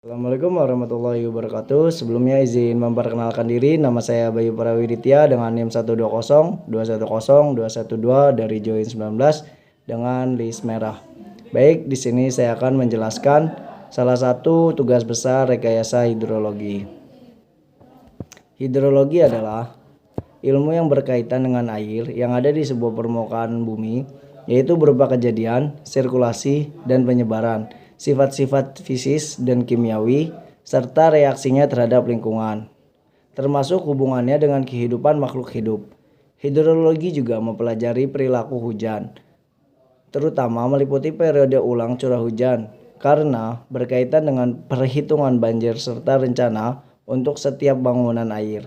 Assalamualaikum warahmatullahi wabarakatuh. Sebelumnya izin memperkenalkan diri, nama saya Bayu Prawiditya dengan NIM 120210212 dari Join 19 dengan list merah. Baik, di sini saya akan menjelaskan salah satu tugas besar rekayasa hidrologi. Hidrologi adalah ilmu yang berkaitan dengan air yang ada di sebuah permukaan bumi, yaitu berupa kejadian, sirkulasi, dan penyebaran, sifat-sifat fisis dan kimiawi, serta reaksinya terhadap lingkungan, termasuk hubungannya dengan kehidupan makhluk hidup. Hidrologi juga mempelajari perilaku hujan, terutama meliputi periode ulang curah hujan, karena berkaitan dengan perhitungan banjir serta rencana untuk setiap bangunan air.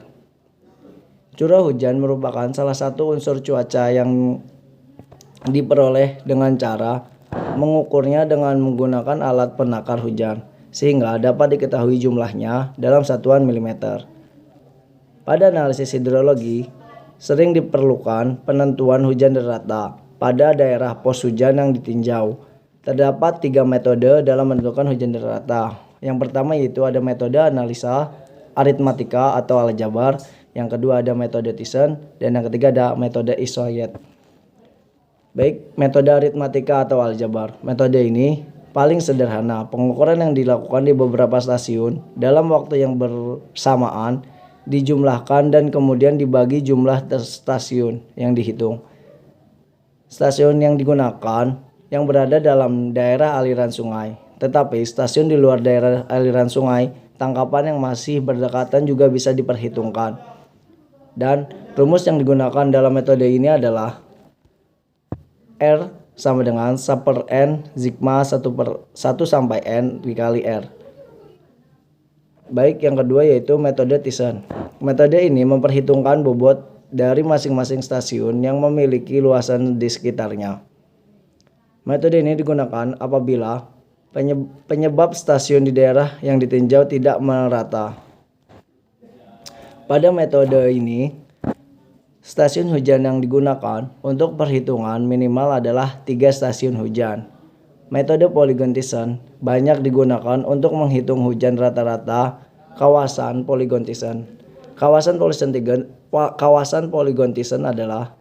Curah hujan merupakan salah satu unsur cuaca yang diperoleh dengan cara mengukurnya dengan menggunakan alat penakar hujan, sehingga dapat diketahui jumlahnya dalam satuan milimeter. Pada analisis hidrologi, sering diperlukan penentuan hujan rata pada daerah pos hujan yang ditinjau. Terdapat 3 metode dalam menentukan hujan rata. Yang pertama yaitu ada metode analisa aritmatika atau aljabar, yang kedua ada metode Thiessen, dan yang ketiga ada metode Issoyet. Baik, metode aritmatika atau aljabar. Metode ini paling sederhana. Pengukuran yang dilakukan di beberapa stasiun dalam waktu yang bersamaan dijumlahkan dan kemudian dibagi jumlah stasiun yang dihitung. Stasiun yang digunakan yang berada dalam daerah aliran sungai, tetapi stasiun di luar daerah aliran sungai, tangkapan yang masih berdekatan juga bisa diperhitungkan. Dan rumus yang digunakan dalam metode ini adalah R sama dengan 1/N sigma 1 sampai N dikali R. Baik, yang kedua yaitu metode Thiessen. Metode ini memperhitungkan bobot dari masing-masing stasiun yang memiliki luasan di sekitarnya. Metode ini digunakan apabila penyebab stasiun di daerah yang ditinjau tidak merata. Pada metode ini, stasiun hujan yang digunakan untuk perhitungan minimal adalah 3 stasiun hujan. Metode polygon Thiessen banyak digunakan untuk menghitung hujan rata-rata kawasan polygon Thiessen. Kawasan polygon Thiessen adalah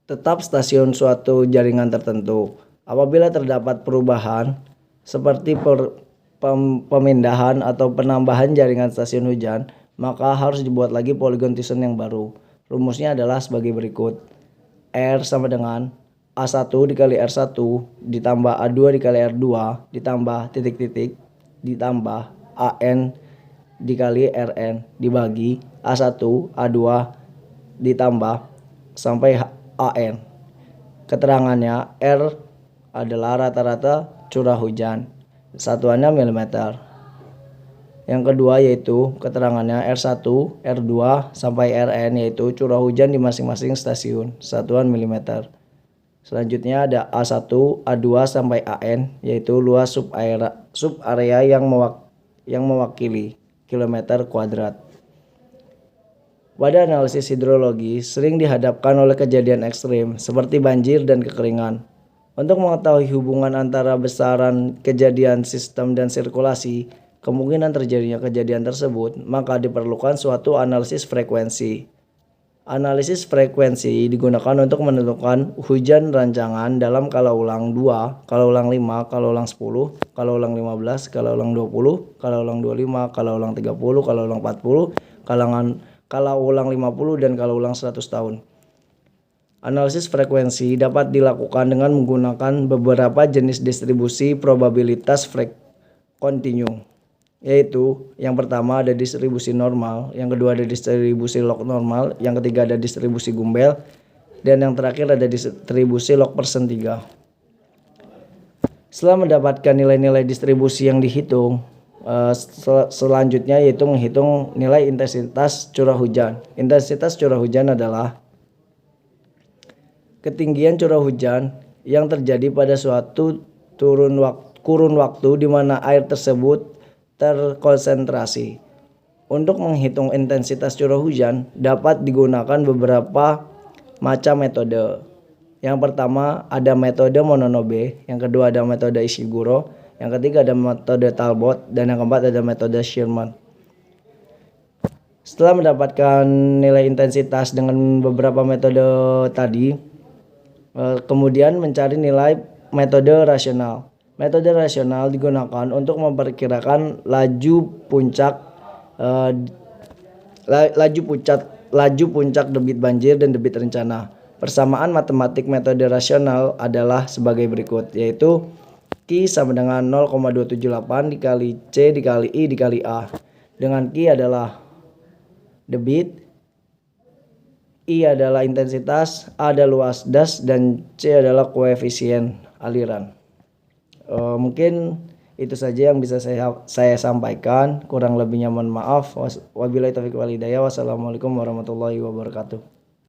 tetap stasiun suatu jaringan tertentu. Apabila terdapat perubahan seperti pemindahan atau penambahan jaringan stasiun hujan, maka harus dibuat lagi polygon Thiessen yang baru. Rumusnya adalah sebagai berikut. R sama dengan A1 dikali R1 ditambah A2 dikali R2 ditambah titik-titik ditambah AN dikali RN dibagi A1 A2 ditambah sampai AN. Keterangannya R adalah rata-rata curah hujan, satuannya milimeter. Yang kedua yaitu keterangannya R1, R2 sampai Rn yaitu curah hujan di masing-masing stasiun, satuan milimeter. Selanjutnya ada A1, A2 sampai AN yaitu luas subarea yang mewakili kilometer kuadrat. Pada analisis hidrologi sering dihadapkan oleh kejadian ekstrim seperti banjir dan kekeringan. Untuk mengetahui hubungan antara besaran kejadian sistem dan sirkulasi, kemungkinan terjadinya kejadian tersebut, maka diperlukan suatu analisis frekuensi. Analisis frekuensi digunakan untuk menentukan hujan rancangan dalam skala ulang 2, skala ulang 5, skala ulang 10, skala ulang 15, skala ulang 20, skala ulang 25, skala ulang 30, skala ulang 40, skala ulang 50, dan skala ulang 100 tahun. Analisis frekuensi dapat dilakukan dengan menggunakan beberapa jenis distribusi probabilitas kontinu, yaitu yang pertama ada distribusi normal, yang kedua ada distribusi log normal, yang ketiga ada distribusi Gumbel, dan yang terakhir ada distribusi log persen 3. Setelah mendapatkan nilai-nilai distribusi yang dihitung, selanjutnya yaitu menghitung nilai intensitas curah hujan. Intensitas curah hujan adalah ketinggian curah hujan yang terjadi pada suatu kurun waktu di mana air tersebut terkonsentrasi. Untuk menghitung intensitas curah hujan dapat digunakan beberapa macam metode. Yang pertama ada metode Mononobe, yang kedua ada metode Ishiguro, yang ketiga ada metode Talbot, dan yang keempat ada metode Sherman. Setelah mendapatkan nilai intensitas dengan beberapa metode tadi, kemudian mencari nilai metode rasional. Metode rasional digunakan untuk memperkirakan laju puncak debit banjir dan debit rencana. Persamaan matematik metode rasional adalah sebagai berikut, yaitu Q sama dengan 0,278 dikali C dikali I dikali A. Dengan Q adalah debit, I adalah intensitas, A adalah luas das, dan C adalah koefisien aliran. Mungkin itu saja yang bisa saya sampaikan. Kurang lebihnya mohon maaf. Wabillahi taufiq wal hidayah. Wassalamualaikum warahmatullahi wabarakatuh.